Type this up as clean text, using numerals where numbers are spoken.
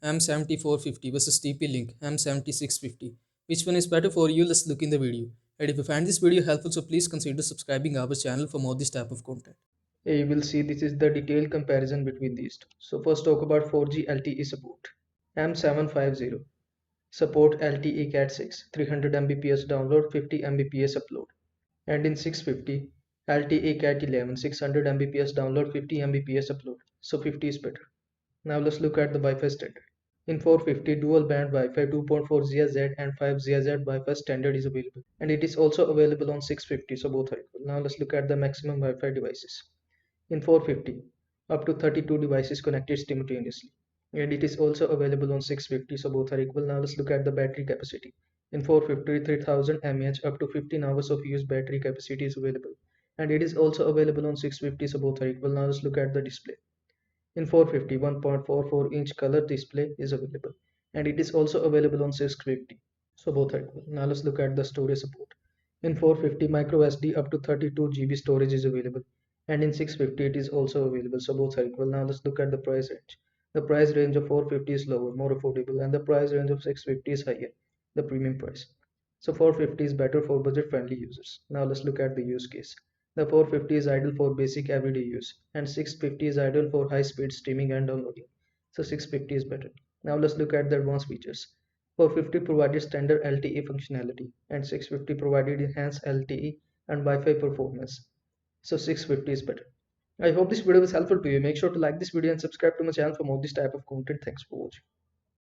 M7450 versus TP Link M7650. Which one is better for you? Let's look in the video. And if you find this video helpful, so please consider subscribing our channel for more this type of content. You will see this is the detailed comparison between these two. So first talk about 4G LTE support. M750 support LTE Cat 6, 300 Mbps download, 50 Mbps upload. And in 650, LTE Cat 11, 600 Mbps download, 50 Mbps upload. So 50 is better. Now let's look at the Wi-Fi standard. In 450, dual band Wi-Fi 2.4 GHz and 5 GHz Wi-Fi standard is available. And it is also available on 650, so both are equal. Now let's look at the maximum Wi-Fi devices. In 450, up to 32 devices connected simultaneously. And it is also available on 650, so both are equal. Now let's look at the battery capacity. In 450, 3000 mAh up to 15 hours of use battery capacity is available. And it is also available on 650, so both are equal. Now let's look at the display. In 450, 1.44-inch color display is available. And it is also available on 650, so both are equal. Now let's look at the storage support. In 450, micro SD up to 32 GB storage is available. And in 650, it is also available, so both are equal. Now let's look at the price range. The price range of 450 is lower, more affordable, and the price range of 650 is higher, the premium price. So 450 is better for budget-friendly users. Now let's look at the use case. The 450 is ideal for basic everyday use, and 650 is ideal for high-speed streaming and downloading. So 650 is better. Now let's look at the advanced features. 450 provided standard LTE functionality, and 650 provided enhanced LTE and Wi-Fi performance. So 650 is better. I hope this video was helpful to you. Make sure to like this video and subscribe to my channel for more this type of content. Thanks for watching.